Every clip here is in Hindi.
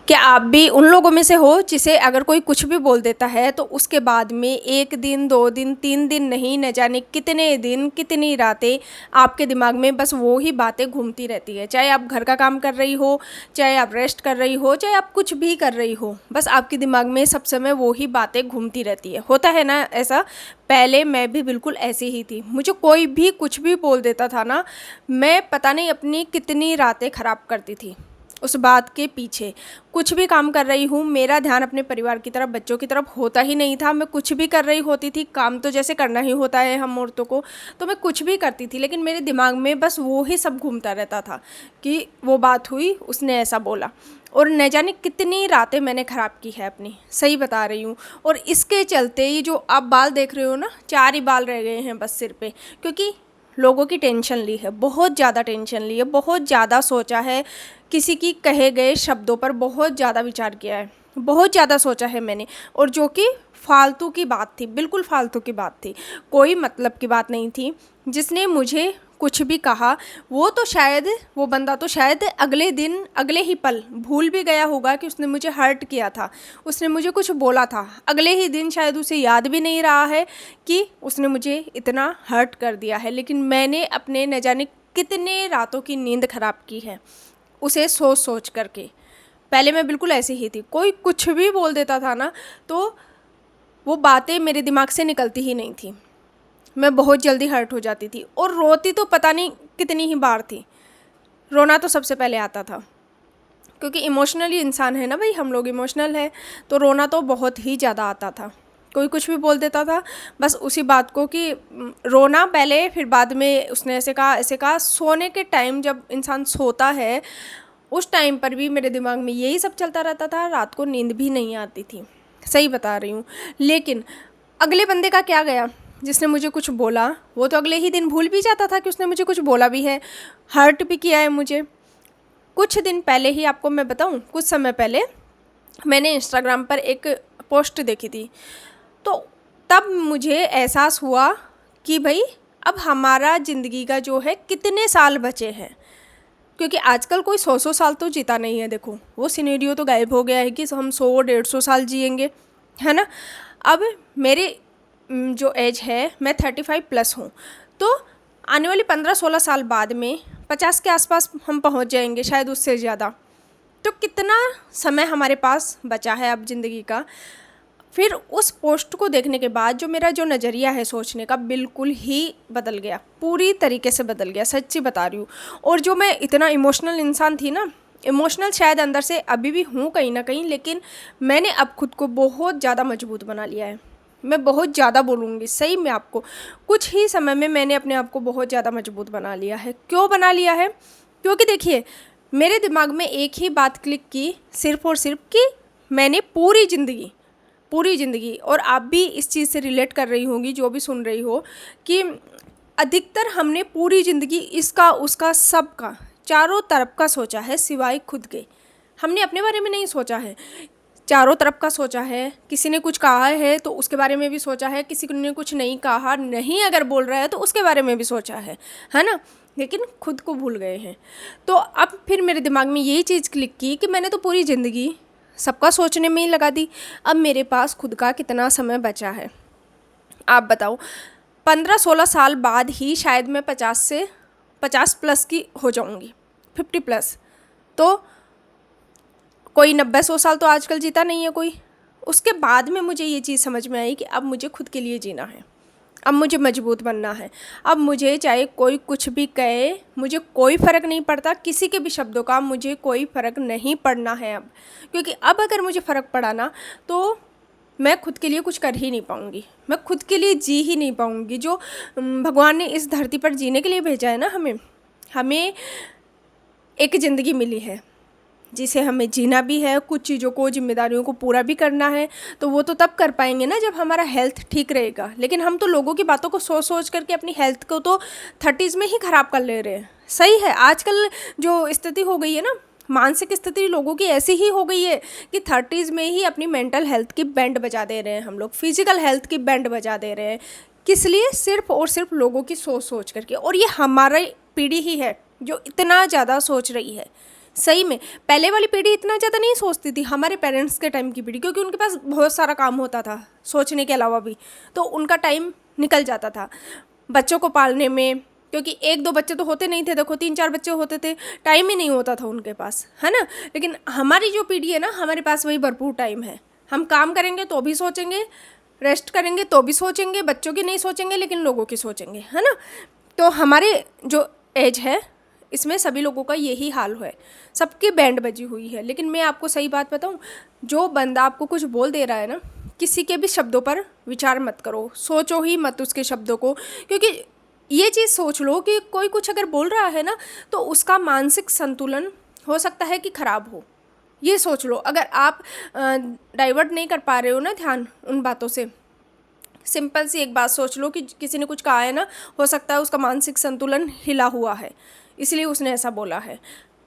क्या आप भी उन लोगों में से हो जिसे अगर कोई कुछ भी बोल देता है तो उसके बाद में 1 दिन, 2 दिन, 3 दिन नहीं, न जाने कितने दिन, कितनी रातें आपके दिमाग में बस वो ही बातें घूमती रहती है। चाहे आप घर का काम कर रही हो, चाहे आप रेस्ट कर रही हो, चाहे आप कुछ भी कर रही हो, बस आपके दिमाग में सब समय वो ही बातें घूमती रहती है। होता है ना ऐसा? पहले मैं भी बिल्कुल ऐसी ही थी। मुझे कोई भी कुछ भी बोल देता था ना, मैं पता नहीं अपनी कितनी रातें ख़राब करती थी उस बात के पीछे। कुछ भी काम कर रही हूँ, मेरा ध्यान अपने परिवार की तरफ, बच्चों की तरफ होता ही नहीं था। मैं कुछ भी कर रही होती थी, काम तो जैसे करना ही होता है हम औरतों को, तो मैं कुछ भी करती थी, लेकिन मेरे दिमाग में बस वो ही सब घूमता रहता था कि वो बात हुई, उसने ऐसा बोला। और न जाने कितनी रातें मैंने ख़राब की है अपनी, सही बता रही हूँ। और इसके चलते ये जो आप बाल देख रहे हो ना, 4 ही बाल रह गए हैं बस सिर पे, क्योंकि लोगों की टेंशन ली है, बहुत ज़्यादा टेंशन ली है, बहुत ज़्यादा सोचा है, किसी की कहे गए शब्दों पर बहुत ज़्यादा विचार किया है, बहुत ज़्यादा सोचा है मैंने। और जो कि फालतू की बात थी, बिल्कुल फालतू की बात थी, कोई मतलब की बात नहीं थी। जिसने मुझे कुछ भी कहा वो बंदा तो शायद अगले दिन, अगले ही पल भूल भी गया होगा कि उसने मुझे हर्ट किया था, उसने मुझे कुछ बोला था। अगले ही दिन शायद उसे याद भी नहीं रहा है कि उसने मुझे इतना हर्ट कर दिया है। लेकिन मैंने अपने न जाने कितने रातों की नींद ख़राब की है उसे सोच सोच करके। पहले मैं बिल्कुल ऐसी ही थी, कोई कुछ भी बोल देता था ना, तो वो बातें मेरे दिमाग से निकलती ही नहीं थी। मैं बहुत जल्दी हर्ट हो जाती थी और रोती तो पता नहीं कितनी ही बार थी। रोना तो सबसे पहले आता था, क्योंकि इमोशनली इंसान है ना भाई, हम लोग इमोशनल है, तो रोना तो बहुत ही ज़्यादा आता था। कोई कुछ भी बोल देता था, बस उसी बात को कि रोना पहले, फिर बाद में उसने ऐसे कहा, ऐसे कहा। सोने के टाइम जब इंसान सोता है, उस टाइम पर भी मेरे दिमाग में यही सब चलता रहता था, रात को नींद भी नहीं आती थी, सही बता रही हूँ। लेकिन अगले बंदे का क्या गया, जिसने मुझे कुछ बोला, वो तो अगले ही दिन भूल भी जाता था कि उसने मुझे कुछ बोला भी है, हर्ट भी किया है मुझे। कुछ दिन पहले ही आपको मैं बताऊं, कुछ समय पहले मैंने इंस्टाग्राम पर एक पोस्ट देखी थी, तो तब मुझे एहसास हुआ कि भाई अब हमारा ज़िंदगी का जो है कितने साल बचे हैं। क्योंकि आजकल कोई 100 साल तो जीता नहीं है, देखो वो सिनेरियो तो गायब हो गया है कि हम 100-150 साल जिएंगे, है ना। अब मेरे जो एज है, मैं 35+ हूँ, तो आने वाली 15-16 साल बाद में 50 के आसपास हम पहुँच जाएंगे, शायद उससे ज़्यादा। तो कितना समय हमारे पास बचा है अब ज़िंदगी का। फिर उस पोस्ट को देखने के बाद जो मेरा जो नज़रिया है सोचने का, बिल्कुल ही बदल गया, पूरी तरीके से बदल गया, सच्ची बता रही हूँ। और जो मैं इतना इमोशनल इंसान थी ना, इमोशनल शायद अंदर से अभी भी हूँ कहीं ना कहीं, लेकिन मैंने अब खुद को बहुत ज़्यादा मजबूत बना लिया है। मैं बहुत ज़्यादा बोलूँगी सही में आपको, कुछ ही समय में मैंने अपने आप को बहुत ज़्यादा मजबूत बना लिया है। क्यों बना लिया है? क्योंकि देखिए, मेरे दिमाग में एक ही बात क्लिक की, सिर्फ और सिर्फ कि मैंने पूरी ज़िंदगी, और आप भी इस चीज़ से रिलेट कर रही होंगी जो भी सुन रही हो, कि अधिकतर हमने पूरी ज़िंदगी इसका उसका सबका चारों तरफ का सोचा है सिवाय खुद के। हमने अपने बारे में नहीं सोचा है, चारों तरफ का सोचा है। किसी ने कुछ कहा है तो उसके बारे में भी सोचा है, किसी ने कुछ नहीं कहा, नहीं अगर बोल रहा है तो उसके बारे में भी सोचा है ना। लेकिन खुद को भूल गए हैं। तो अब फिर मेरे दिमाग में यही चीज़ क्लिक की कि मैंने तो पूरी ज़िंदगी सबका सोचने में ही लगा दी, अब मेरे पास खुद का कितना समय बचा है आप बताओ। 15-16 साल बाद ही शायद मैं 50+ की हो जाऊंगी, 50+। तो कोई 90-100 साल तो आजकल जीता नहीं है कोई। उसके बाद में मुझे ये चीज़ समझ में आई कि अब मुझे खुद के लिए जीना है, अब मुझे मजबूत बनना है। अब मुझे चाहे कोई कुछ भी कहे, मुझे कोई फ़र्क नहीं पड़ता, किसी के भी शब्दों का मुझे कोई फ़र्क नहीं पड़ना है अब। क्योंकि अब अगर मुझे फ़र्क पड़ा ना, तो मैं खुद के लिए कुछ कर ही नहीं पाऊँगी, मैं खुद के लिए जी ही नहीं पाऊँगी। जो भगवान ने इस धरती पर जीने के लिए भेजा है ना, हमें एक ज़िंदगी मिली है जिसे हमें जीना भी है, कुछ चीज़ों को, जिम्मेदारियों को पूरा भी करना है। तो वो तो तब कर पाएंगे ना जब हमारा हेल्थ ठीक रहेगा। लेकिन हम तो लोगों की बातों को सोच सोच करके अपनी हेल्थ को तो 30s में ही ख़राब कर ले रहे हैं। सही है, आजकल जो स्थिति हो गई है ना, मानसिक स्थिति लोगों की ऐसी ही हो गई है कि 30s में ही अपनी मेंटल हेल्थ की बैंड बजा दे रहे हैं हम लोग, फिजिकल हेल्थ की बैंड बजा दे रहे हैं। किस लिए? सिर्फ और सिर्फ लोगों की सोच सोच करके। और ये हमारी पीढ़ी ही है जो इतना ज़्यादा सोच रही है, सही में पहले वाली पीढ़ी इतना ज़्यादा नहीं सोचती थी, हमारे पेरेंट्स के टाइम की पीढ़ी, क्योंकि उनके पास बहुत सारा काम होता था सोचने के अलावा भी, तो उनका टाइम निकल जाता था बच्चों को पालने में, क्योंकि एक दो बच्चे तो होते नहीं थे, देखो 3-4 बच्चे होते थे, टाइम ही नहीं होता था उनके पास, है ना। लेकिन हमारी जो पीढ़ी है ना, हमारे पास वही भरपूर टाइम है, हम काम करेंगे तो भी सोचेंगे, रेस्ट करेंगे तो भी सोचेंगे, बच्चों की नहीं सोचेंगे लेकिन लोगों की सोचेंगे, है ना। तो हमारे जो एज है इसमें सभी लोगों का यही हाल है, सबकी बैंड बजी हुई है। लेकिन मैं आपको सही बात बताऊं, जो बंदा आपको कुछ बोल दे रहा है ना, किसी के भी शब्दों पर विचार मत करो, सोचो ही मत उसके शब्दों को, क्योंकि ये चीज़ सोच लो कि कोई कुछ अगर बोल रहा है ना, तो उसका मानसिक संतुलन हो सकता है कि खराब हो। ये सोच लो, अगर आप डाइवर्ट नहीं कर पा रहे हो ना ध्यान उन बातों से, सिंपल सी एक बात सोच लो कि किसी ने कुछ कहा है ना, हो सकता है उसका मानसिक संतुलन हिला हुआ है, इसलिए उसने ऐसा बोला है।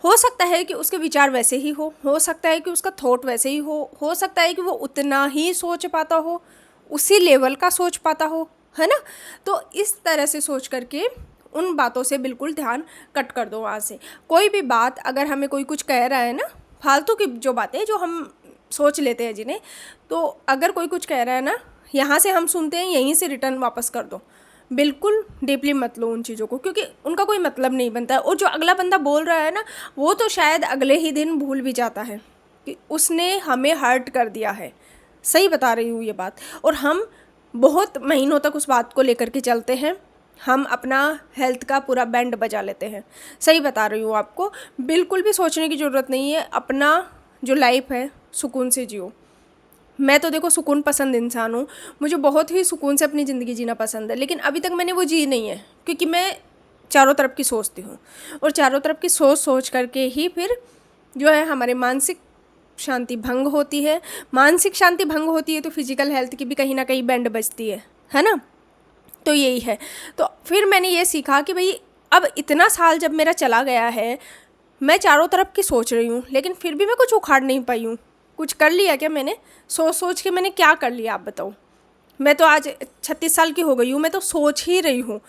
हो सकता है कि उसके विचार वैसे ही हो सकता है कि उसका थॉट वैसे ही हो सकता है कि वो उतना ही सोच पाता हो, उसी लेवल का सोच पाता हो, है ना। तो इस तरह से सोच करके उन बातों से बिल्कुल ध्यान कट कर दो वहाँ से। कोई भी बात अगर हमें कोई कुछ कह रहा है ना, फालतू की जो बातें जो हम सोच लेते हैं जिन्हें, तो अगर कोई कुछ कह रहा है ना, यहाँ से हम सुनते हैं, यहीं से रिटर्न वापस कर दो, बिल्कुल डीपली मत लो उन चीज़ों को, क्योंकि उनका कोई मतलब नहीं बनता है। और जो अगला बंदा बोल रहा है ना, वो तो शायद अगले ही दिन भूल भी जाता है कि उसने हमें हर्ट कर दिया है। सही बता रही हूँ ये बात। और हम बहुत महीनों तक उस बात को लेकर के चलते हैं, हम अपना हेल्थ का पूरा बैंड बजा लेते हैं। सही बता रही हूँ आपको, बिल्कुल भी सोचने की ज़रूरत नहीं है, अपना जो लाइफ है सुकून से जियो। मैं तो देखो सुकून पसंद इंसान हूँ, मुझे बहुत ही सुकून से अपनी ज़िंदगी जीना पसंद है, लेकिन अभी तक मैंने वो जी नहीं है, क्योंकि मैं चारों तरफ की सोचती हूँ, और चारों तरफ की सोच करके ही फिर जो है हमारे मानसिक शांति भंग होती है। मानसिक शांति भंग होती है तो फिजिकल हेल्थ की भी कहीं ना कहीं बैंड बजती है ना। तो यही है। तो फिर मैंने ये सीखा कि भाई अब इतना साल जब मेरा चला गया है, मैं चारों तरफ की सोच रही हूँ, लेकिन फिर भी मैं कुछ उखाड़ नहीं पाई हूँ। कुछ कर लिया क्या मैंने? सोच के मैंने क्या कर लिया आप बताओ। मैं तो आज 36 साल की हो गई हूँ, मैं तो सोच ही रही हूँ,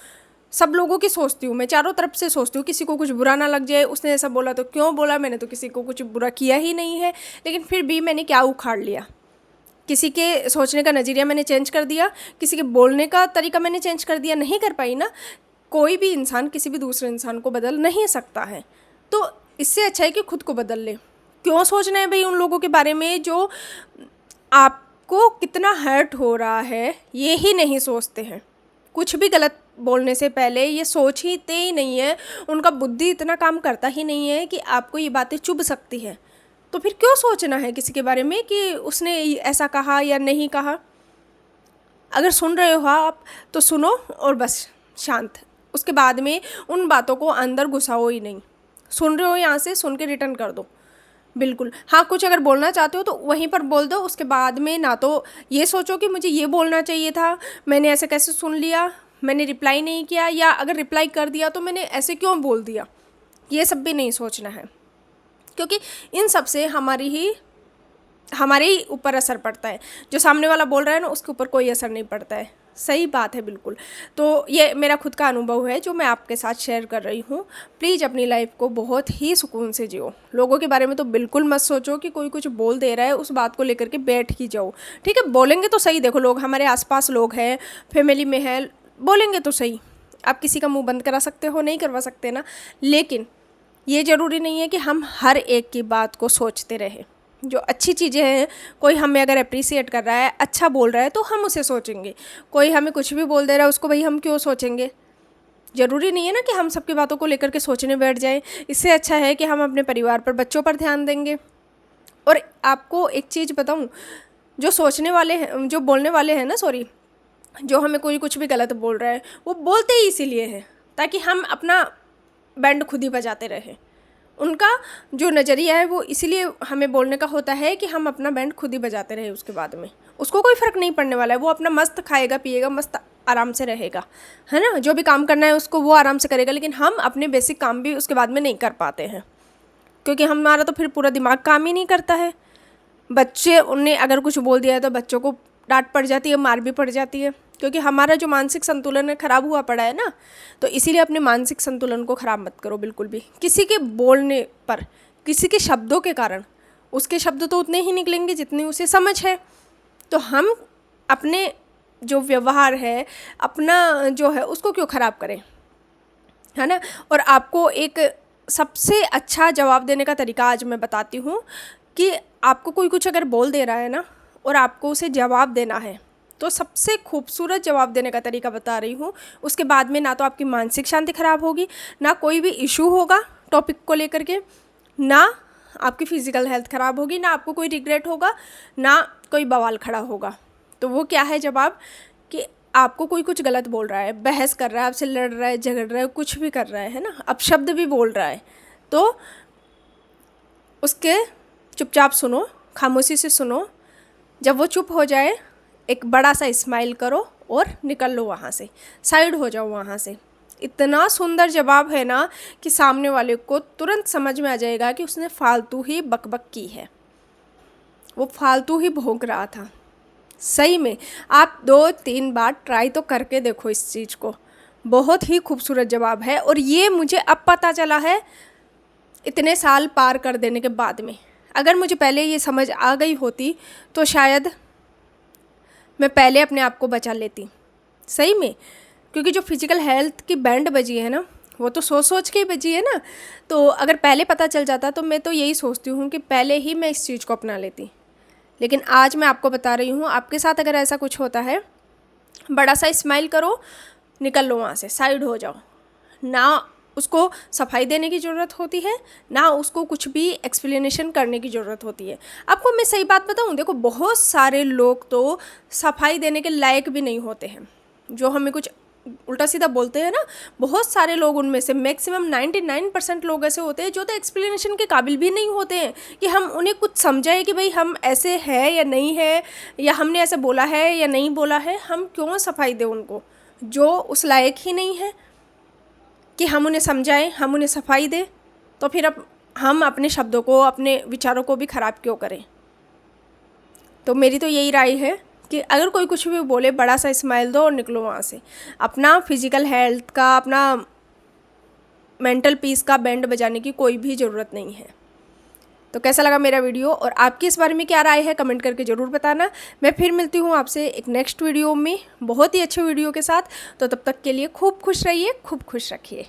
सब लोगों की सोचती हूँ, मैं चारों तरफ से सोचती हूँ, किसी को कुछ बुरा ना लग जाए, उसने ऐसा बोला तो क्यों बोला, मैंने तो किसी को कुछ बुरा किया ही नहीं है, लेकिन फिर भी मैंने क्या उखाड़ लिया। किसी के सोचने का नज़रिया मैंने चेंज कर दिया, किसी के बोलने का तरीका मैंने चेंज कर दिया, नहीं कर पाई ना। कोई भी इंसान किसी भी दूसरे इंसान को बदल नहीं सकता है, तो इससे अच्छा है कि खुद को बदल ले। क्यों सोचना है भाई उन लोगों के बारे में जो आपको कितना हर्ट हो रहा है, ये ही नहीं सोचते हैं। कुछ भी गलत बोलने से पहले ये सोचते ही नहीं है, उनका बुद्धि इतना काम करता ही नहीं है कि आपको ये बातें चुभ सकती है। तो फिर क्यों सोचना है किसी के बारे में कि उसने ऐसा कहा या नहीं कहा। अगर सुन रहे हो आप तो सुनो और बस शांत, उसके बाद में उन बातों को अंदर घुसाओ ही नहीं। सुन रहे हो यहाँ से सुन के रिटर्न कर दो, बिल्कुल। हाँ, कुछ अगर बोलना चाहते हो तो वहीं पर बोल दो, उसके बाद में ना तो ये सोचो कि मुझे ये बोलना चाहिए था, मैंने ऐसे कैसे सुन लिया, मैंने रिप्लाई नहीं किया, या अगर रिप्लाई कर दिया तो मैंने ऐसे क्यों बोल दिया। ये सब भी नहीं सोचना है, क्योंकि इन सब से हमारे ही ऊपर असर पड़ता है। जो सामने वाला बोल रहा है ना, उसके ऊपर कोई असर नहीं पड़ता है। सही बात है, बिल्कुल। तो ये मेरा खुद का अनुभव है जो मैं आपके साथ शेयर कर रही हूँ। प्लीज़ अपनी लाइफ को बहुत ही सुकून से जियो। लोगों के बारे में तो बिल्कुल मत सोचो कि कोई कुछ बोल दे रहा है उस बात को लेकर के बैठ ही जाओ। ठीक है, बोलेंगे तो सही, देखो लोग हमारे आसपास लोग हैं, फैमिली में है, बोलेंगे तो सही। आप किसी का मुँह बंद करा सकते हो? नहीं करवा सकते ना। लेकिन ये ज़रूरी नहीं है कि हम हर एक की बात को सोचते रहें। जो अच्छी चीज़ें हैं, कोई हमें अगर अप्रिसिएट कर रहा है, अच्छा बोल रहा है, तो हम उसे सोचेंगे। कोई हमें कुछ भी बोल दे रहा है, उसको भाई हम क्यों सोचेंगे। ज़रूरी नहीं है ना कि हम सबकी बातों को लेकर के सोचने बैठ जाएं। इससे अच्छा है कि हम अपने परिवार पर, बच्चों पर ध्यान देंगे। और आपको एक चीज़ बताऊं, जो सोचने वाले हैं, जो बोलने वाले हैं ना, सॉरी, जो हमें कोई कुछ भी गलत बोल रहा है, वो बोलते ही इसीलिए हैं ताकि हम अपना बैंड खुद ही बजाते रहें। उनका जो नज़रिया है वो इसीलिए हमें बोलने का होता है कि हम अपना बैंड खुद ही बजाते रहे। उसके बाद में उसको कोई फ़र्क नहीं पड़ने वाला है, वो अपना मस्त खाएगा पिएगा, मस्त आराम से रहेगा, है ना। जो भी काम करना है उसको वो आराम से करेगा, लेकिन हम अपने बेसिक काम भी उसके बाद में नहीं कर पाते हैं, क्योंकि हमारा तो फिर पूरा दिमाग काम ही नहीं करता है। बच्चे, उन्हें अगर कुछ बोल दिया है तो बच्चों को डांट पड़ जाती है, मार भी पड़ जाती है, क्योंकि हमारा जो मानसिक संतुलन है ख़राब हुआ पड़ा है ना। तो इसीलिए अपने मानसिक संतुलन को ख़राब मत करो बिल्कुल भी, किसी के बोलने पर, किसी के शब्दों के कारण, उसके शब्द तो उतने ही निकलेंगे जितनी उसे समझ है। तो हम अपने जो व्यवहार है, अपना जो है, उसको क्यों ख़राब करें, है ना। और आपको एक सबसे अच्छा जवाब देने का तरीका आज मैं बताती हूँ कि आपको कोई कुछ अगर बोल दे रहा है ना और आपको उसे जवाब देना है, तो सबसे खूबसूरत जवाब देने का तरीका बता रही हूँ। उसके बाद में ना तो आपकी मानसिक शांति खराब होगी, ना कोई भी इशू होगा टॉपिक को लेकर के, ना आपकी फ़िज़िकल हेल्थ ख़राब होगी, ना आपको कोई रिग्रेट होगा, ना कोई बवाल खड़ा होगा। तो वो क्या है जवाब, कि आपको कोई कुछ गलत बोल रहा है, बहस कर रहा है, आपसे लड़ रहा है, झगड़ रहा है, कुछ भी कर रहा है ना, अपशब्द भी बोल रहा है, तो उसके चुपचाप सुनो, खामोशी से सुनो। जब वो चुप हो जाए, एक बड़ा सा स्माइल करो और निकल लो वहाँ से, साइड हो जाओ वहाँ से। इतना सुंदर जवाब है ना कि सामने वाले को तुरंत समझ में आ जाएगा कि उसने फालतू ही बकबक की है, वो फालतू ही भौंक रहा था। सही में आप 2-3 बार ट्राई तो करके देखो इस चीज़ को, बहुत ही खूबसूरत जवाब है। और ये मुझे अब पता चला है इतने साल पार कर देने के बाद में। अगर मुझे पहले ये समझ आ गई होती तो शायद मैं पहले अपने आप को बचा लेती, सही में। क्योंकि जो फिजिकल हेल्थ की बैंड बजी है ना, वो तो सोच सोच के ही बजी है ना। तो अगर पहले पता चल जाता तो मैं तो यही सोचती हूँ कि पहले ही मैं इस चीज़ को अपना लेती। लेकिन आज मैं आपको बता रही हूँ, आपके साथ अगर ऐसा कुछ होता है, बड़ा सा स्माइल करो, निकल लो वहाँ से, साइड हो जाओ। ना उसको सफाई देने की ज़रूरत होती है, ना उसको कुछ भी एक्सप्लेनेशन करने की ज़रूरत होती है। आपको मैं सही बात बताऊँ, देखो बहुत सारे लोग तो सफाई देने के लायक भी नहीं होते हैं, जो हमें कुछ उल्टा सीधा बोलते हैं ना। बहुत सारे लोग, उनमें से मैक्सिमम 99% लोग ऐसे होते हैं जो तो एक्सप्लेनेशन के काबिल भी नहीं होते हैं कि हम उन्हें कुछ समझाएं कि भाई हम ऐसे है या नहीं है, या हमने ऐसे बोला है या नहीं बोला है। हम क्यों सफाई दें उनको जो उस लायक ही नहीं है कि हम उन्हें समझाएं, हम उन्हें सफाई दें। तो फिर अब हम अपने शब्दों को, अपने विचारों को भी ख़राब क्यों करें। तो मेरी तो यही राय है कि अगर कोई कुछ भी बोले, बड़ा सा स्माइल दो और निकलो वहाँ से। अपना फिजिकल हेल्थ का, अपना मेंटल पीस का बैंड बजाने की कोई भी ज़रूरत नहीं है। तो कैसा लगा मेरा वीडियो और आपकी इस बारे में क्या राय है, कमेंट करके ज़रूर बताना। मैं फिर मिलती हूँ आपसे एक नेक्स्ट वीडियो में बहुत ही अच्छे वीडियो के साथ। तो तब तक के लिए खूब खुश रहिए, खूब खुश रखिए।